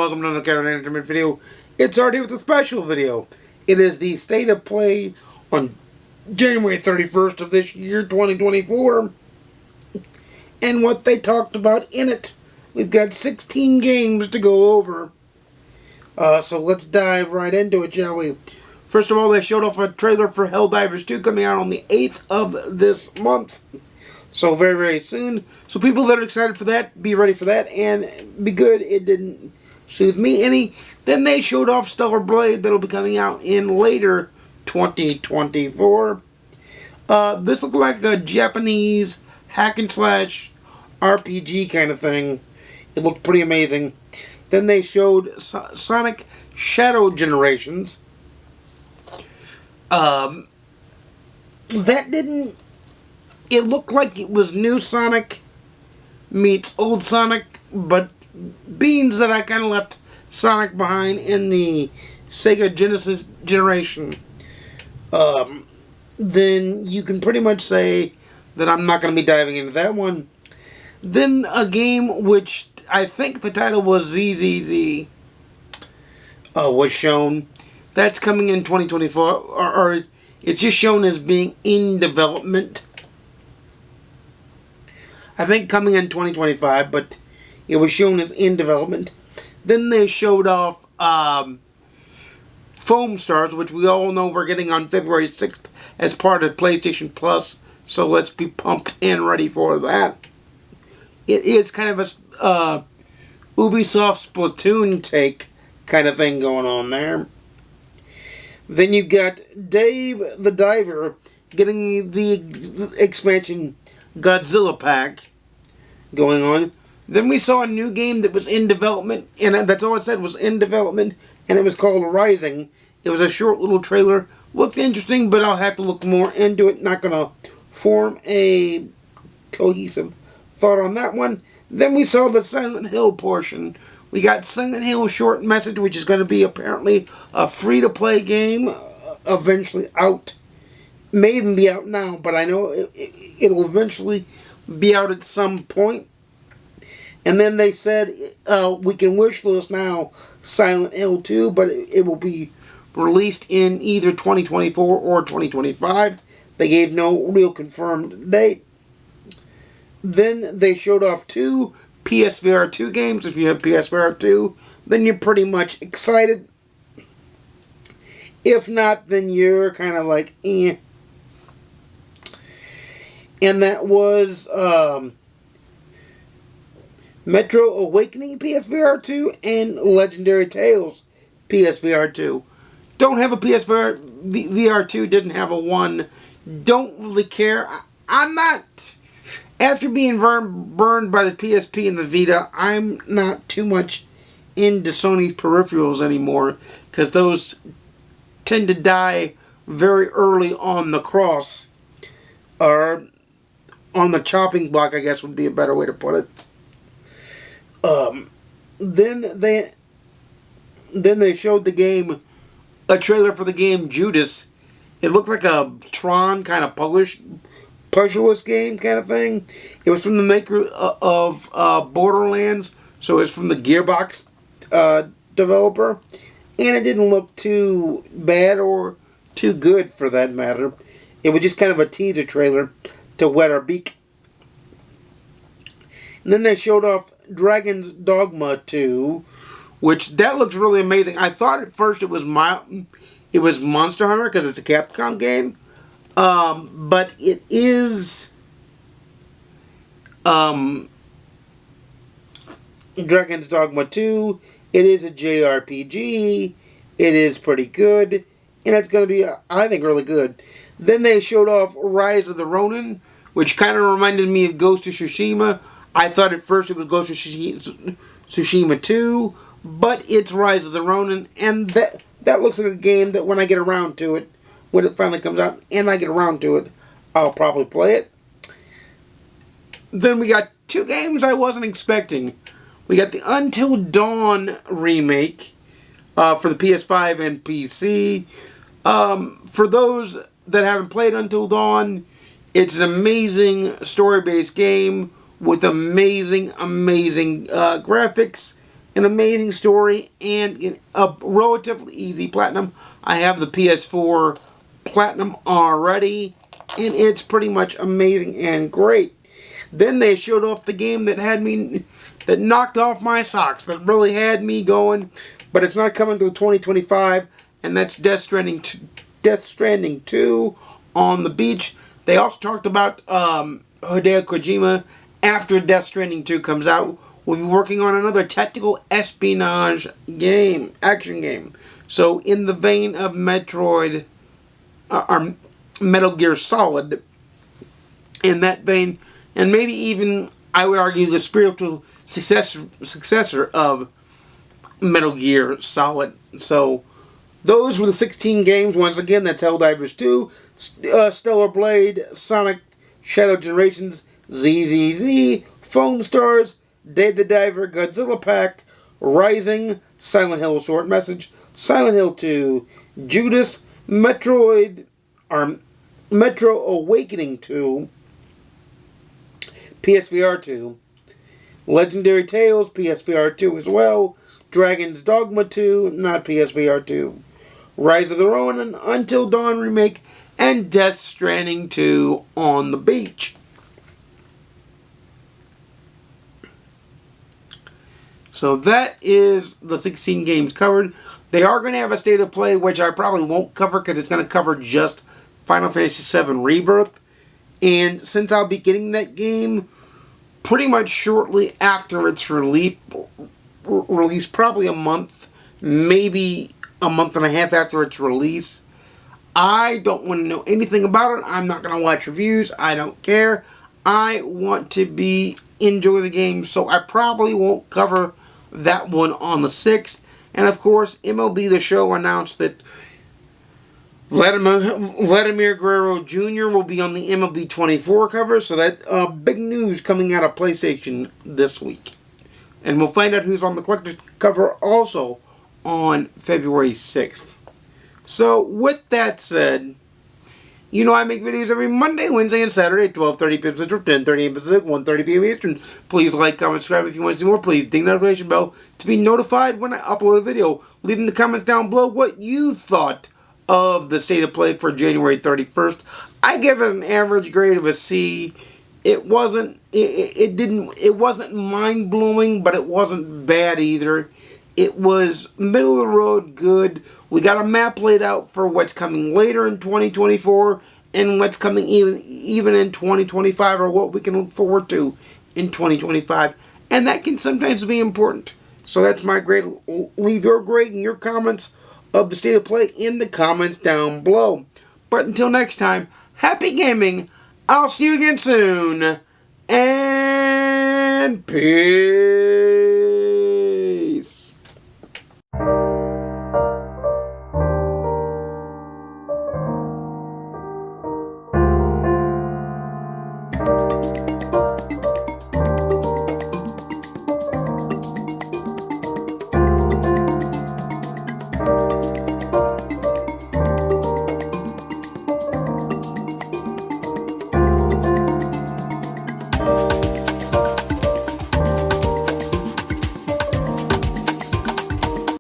welcome to another entertainment video. It's already with a special video. It is the state of play on January 31st of this year, 2024. And what they talked about in it. We've got 16 games to go over. So let's dive right into it, shall we? First of all, they showed off a trailer for Helldivers 2 coming out on the 8th of this month. So very, very soon. So people that are excited for that, be ready for that and be good. It didn't soothe me any. Then they showed off Stellar Blade that'll be coming out in later 2024. This looked like a Japanese hack and slash RPG kind of thing. It looked pretty amazing. Then they showed Sonic Shadow Generations. That didn't... It looked like it was new Sonic meets old Sonic, but being that I kind of left Sonic behind in the Sega Genesis generation, then you can pretty much say that I'm not going to be diving into that one. Then a game which I think the title was ZZZ was shown. That's coming in 2024, or it's just shown as being in development. I think coming in 2025, but it was shown as in development. Then they showed off Foam Stars, which we all know we're getting on February 6th as part of PlayStation Plus. So let's be pumped and ready for that. It is kind of a Ubisoft Splatoon take kind of thing going on there. Then you got Dave the Diver getting the expansion Godzilla pack going on. Then we saw a new game that was in development, and that's all it said, was in development, and it was called Rising. It was a short little trailer. Looked interesting, but I'll have to look more into it. Not going to form a cohesive thought on that one. Then we saw the Silent Hill portion. We got Silent Hill Short Message, which is going to be apparently a free-to-play game eventually out. May even be out now, but I know it'll eventually be out at some point. And then they said we can wish list now Silent Hill 2, but it will be released in either 2024 or 2025. They gave no real confirmed date. Then they showed off 2 PSVR 2 games. If you have PSVR 2, then you're pretty much excited. If not, then you're kind of like, eh. And that was Metro Awakening PSVR 2 and Legendary Tales PSVR 2. Don't have a PSVR VR 2, didn't have a 1. Don't really care. I'm not, after being burned by the PSP and the Vita, I'm not too much into Sony's peripherals anymore, because those tend to die very early on the cross, or on the chopping block, I guess would be a better way to put it. Then they showed the game, a trailer for the game Judas. It looked like a Tron kind of puzzle-less game kind of thing. It was from the maker of Borderlands, so it's from the Gearbox developer, and it didn't look too bad or too good for that matter. It was just kind of a teaser trailer to wet our beak. And then they showed off Dragon's Dogma 2, which that looks really amazing. I thought at first it was Monster Hunter because it's a Capcom game, but it is Dragon's Dogma 2. It is a JRPG. It is pretty good, and it's going to be, I think, really good. Then they showed off Rise of the Ronin, which kind of reminded me of Ghost of Tsushima. I thought at first it was Ghost of Tsushima 2, but it's Rise of the Ronin, and that looks like a game that when I get around to it, when it finally comes out, and I get around to it, I'll probably play it. Then we got 2 games I wasn't expecting. We got the Until Dawn remake for the PS5 and PC. For those that haven't played Until Dawn, it's an amazing story-based game with amazing graphics an amazing story, and a relatively easy platinum. I have the PS4 platinum already, and it's pretty much amazing and great. Then they showed off the game that knocked off my socks, that really had me going, but it's not coming until 2025, and that's Death Stranding 2 on the beach. They also talked about Hideo Kojima, after Death Stranding 2 comes out, will be working on another tactical espionage game, action game. So in the vein of Metroid, or Metal Gear Solid, in that vein, and maybe even, I would argue, the spiritual successor of Metal Gear Solid. So those were the 16 games. Once again, that's Helldivers 2, Stellar Blade, Sonic Shadow Generations, ZZZ, Foam Stars, Day the Diver, Godzilla Pack, Rising, Silent Hill Short Message, Silent Hill 2, Judas, Metro Awakening 2, PSVR 2, Legendary Tales, PSVR 2 as well, Dragon's Dogma 2, not PSVR 2, Rise of the Ronin, Until Dawn Remake, and Death Stranding 2 on the beach. So that is the 16 games covered. They are going to have a state of play, which I probably won't cover because it's going to cover just Final Fantasy VII Rebirth. And since I'll be getting that game pretty much shortly after its release, probably a month, maybe a month and a half after its release, I don't want to know anything about it. I'm not going to watch reviews. I don't care. I want to enjoy the game, so I probably won't cover that one on the 6th. And of course, MLB The Show announced that Vladimir Guerrero Jr. will be on the MLB 24 cover, so that big news coming out of PlayStation this week. And we'll find out who's on the collector's cover also on February 6th. So, with that said, you know I make videos every Monday, Wednesday, and Saturday, 12:30 p.m. Central, 10:30 a.m. Pacific, 1:30 p.m. Eastern. Please like, comment, subscribe if you want to see more. Please ding the notification bell to be notified when I upload a video. Leave in the comments down below what you thought of the state of play for January 31st. I give it an average grade of a C. It wasn't mind-blowing, but it wasn't bad either. It was middle of the road good. We got a map laid out for what's coming later in 2024 and what's coming even in 2025, or what we can look forward to in 2025. And that can sometimes be important. So that's my grade. Leave your grade and your comments of the state of play in the comments down below. But until next time, happy gaming. I'll see you again soon. And peace.